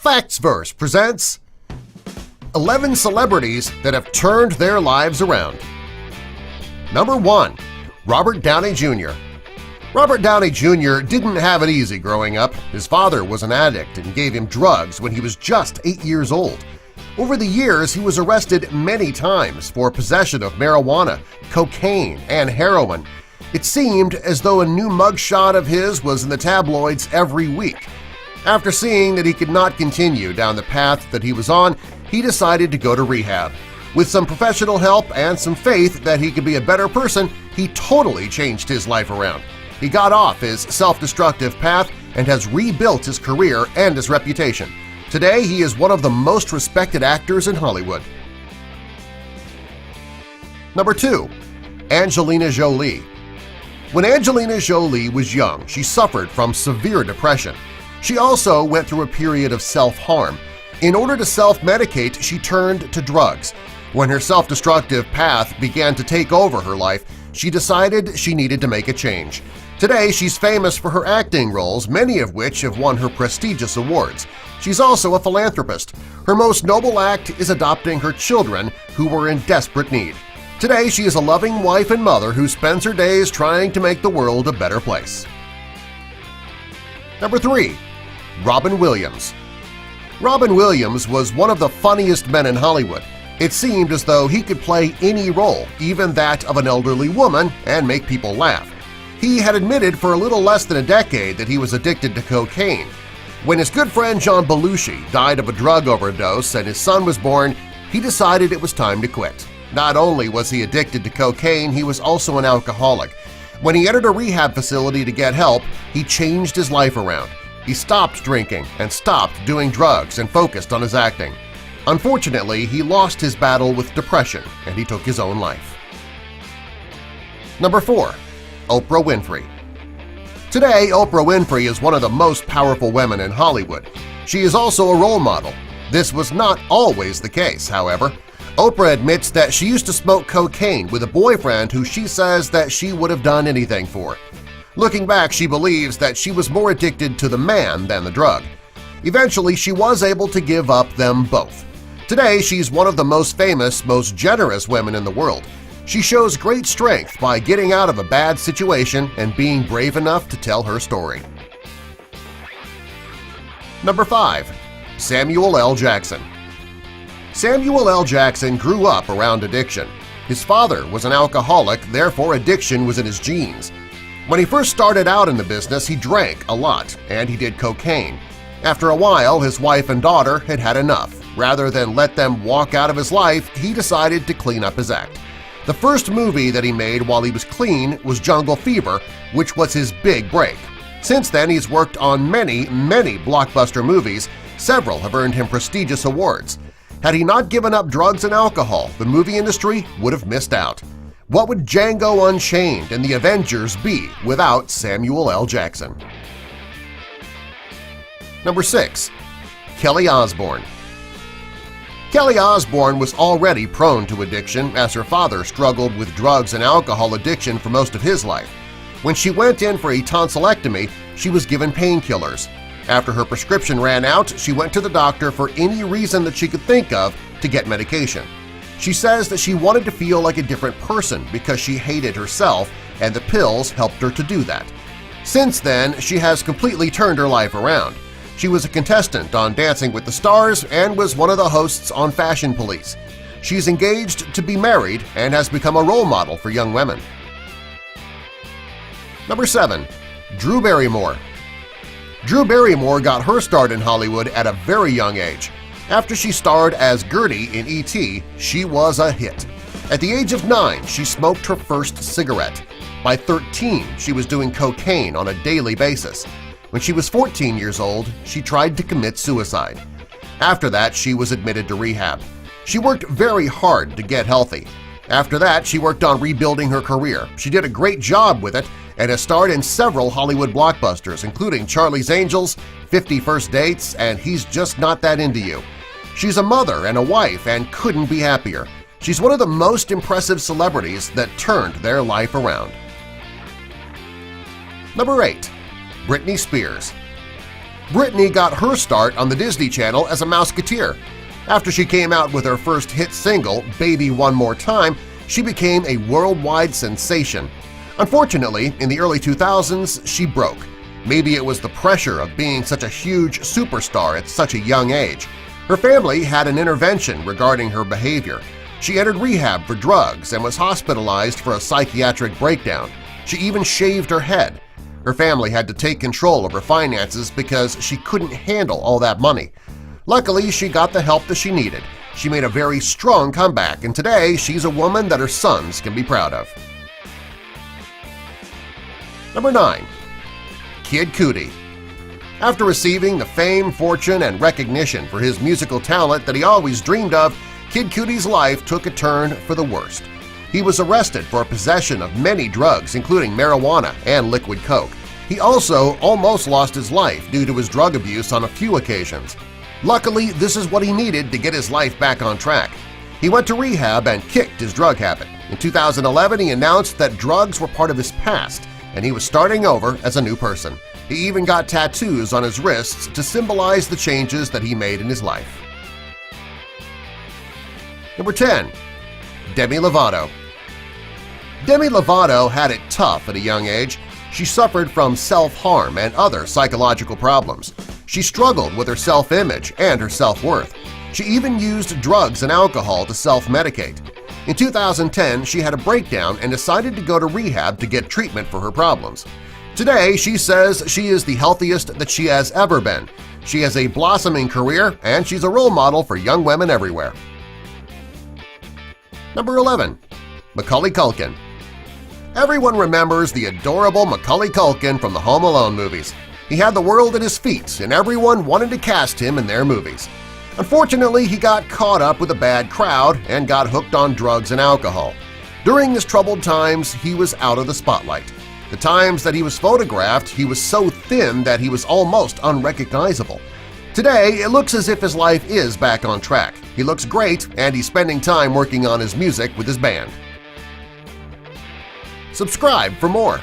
Factsverse presents 11 celebrities that have turned their lives around. Number 1. Robert Downey Jr. Robert Downey Jr. didn't have it easy growing up. His father was an addict and gave him drugs when he was just 8 years old. Over the years, he was arrested many times for possession of marijuana, cocaine, and heroin. It seemed as though a new mugshot of his was in the tabloids every week. After seeing that he could not continue down the path that he was on, he decided to go to rehab. With some professional help and some faith that he could be a better person, he totally changed his life around. He got off his self-destructive path and has rebuilt his career and his reputation. Today, he is one of the most respected actors in Hollywood. Number 2. Angelina Jolie. When Angelina Jolie was young, she suffered from severe depression. She also went through a period of self-harm. In order to self-medicate, she turned to drugs. When her self-destructive path began to take over her life, she decided she needed to make a change. Today, she's famous for her acting roles, many of which have won her prestigious awards. She's also a philanthropist. Her most noble act is adopting her children who were in desperate need. Today, she is a loving wife and mother who spends her days trying to make the world a better place. Number 3. Robin Williams. Robin Williams was one of the funniest men in Hollywood. It seemed as though he could play any role, even that of an elderly woman, and make people laugh. He had admitted for a little less than a decade that he was addicted to cocaine. When his good friend John Belushi died of a drug overdose and his son was born, he decided it was time to quit. Not only was he addicted to cocaine, he was also an alcoholic. When he entered a rehab facility to get help, he changed his life around. He stopped drinking and stopped doing drugs and focused on his acting. Unfortunately, he lost his battle with depression and he took his own life. Number 4. Oprah Winfrey. Today, Oprah Winfrey is one of the most powerful women in Hollywood. She is also a role model. This was not always the case, however. Oprah admits that she used to smoke cocaine with a boyfriend who she says that she would have done anything for. Looking back, she believes that she was more addicted to the man than the drug. Eventually, she was able to give up them both. Today, she's one of the most famous, most generous women in the world. She shows great strength by getting out of a bad situation and being brave enough to tell her story. Number 5. Samuel L. Jackson. Samuel L. Jackson grew up around addiction. His father was an alcoholic, therefore addiction was in his genes. When he first started out in the business, he drank a lot and he did cocaine. After a while, his wife and daughter had had enough. Rather than let them walk out of his life, he decided to clean up his act. The first movie that he made while he was clean was Jungle Fever, which was his big break. Since then, he's worked on many blockbuster movies. Several have earned him prestigious awards. Had he not given up drugs and alcohol, the movie industry would have missed out. What would Django Unchained and the Avengers be without Samuel L. Jackson? Number 6. Kelly Osbourne. Kelly Osbourne was already prone to addiction as her father struggled with drugs and alcohol addiction for most of his life. When she went in for a tonsillectomy, she was given painkillers. After her prescription ran out, she went to the doctor for any reason that she could think of to get medication. She says that she wanted to feel like a different person because she hated herself, and the pills helped her to do that. Since then, she has completely turned her life around. She was a contestant on Dancing with the Stars and was one of the hosts on Fashion Police. She's engaged to be married and has become a role model for young women. Number 7. Drew Barrymore. Drew Barrymore got her start in Hollywood at a very young age. After she starred as Gertie in E.T., she was a hit. At the age of 9, she smoked her first cigarette. By 13, she was doing cocaine on a daily basis. When she was 14 years old, she tried to commit suicide. After that, she was admitted to rehab. She worked very hard to get healthy. After that, she worked on rebuilding her career. She did a great job with it and has starred in several Hollywood blockbusters, including Charlie's Angels, 50 First Dates, and He's Just Not That Into You. She's a mother and a wife and couldn't be happier. She's one of the most impressive celebrities that turned their life around. Number 8. Britney Spears. Britney got her start on the Disney Channel as a Mouseketeer. After she came out with her first hit single, Baby One More Time, she became a worldwide sensation. Unfortunately, in the early 2000s, she broke. Maybe it was the pressure of being such a huge superstar at such a young age. Her family had an intervention regarding her behavior. She entered rehab for drugs and was hospitalized for a psychiatric breakdown. She even shaved her head. Her family had to take control of her finances because she couldn't handle all that money. Luckily, she got the help that she needed. She made a very strong comeback, and today she's a woman that her sons can be proud of. Number 9. Kid Cudi. After receiving the fame, fortune, and recognition for his musical talent that he always dreamed of, Kid Cudi's life took a turn for the worst. He was arrested for possession of many drugs, including marijuana and liquid coke. He also almost lost his life due to his drug abuse on a few occasions. Luckily, this is what he needed to get his life back on track. He went to rehab and kicked his drug habit. In 2011, he announced that drugs were part of his past, and he was starting over as a new person. He even got tattoos on his wrists to symbolize the changes that he made in his life. Number 10. Demi Lovato. Demi Lovato had it tough at a young age. She suffered from self-harm and other psychological problems. She struggled with her self-image and her self-worth. She even used drugs and alcohol to self-medicate. In 2010, she had a breakdown and decided to go to rehab to get treatment for her problems. Today, she says she is the healthiest that she has ever been. She has a blossoming career, and she's a role model for young women everywhere. Number 11. Macaulay Culkin. Everyone remembers the adorable Macaulay Culkin from the Home Alone movies. He had the world at his feet, and everyone wanted to cast him in their movies. Unfortunately, he got caught up with a bad crowd and got hooked on drugs and alcohol. During his troubled times, he was out of the spotlight. The times that he was photographed, he was so thin that he was almost unrecognizable. Today, it looks as if his life is back on track. He looks great, and he's spending time working on his music with his band. Subscribe for more.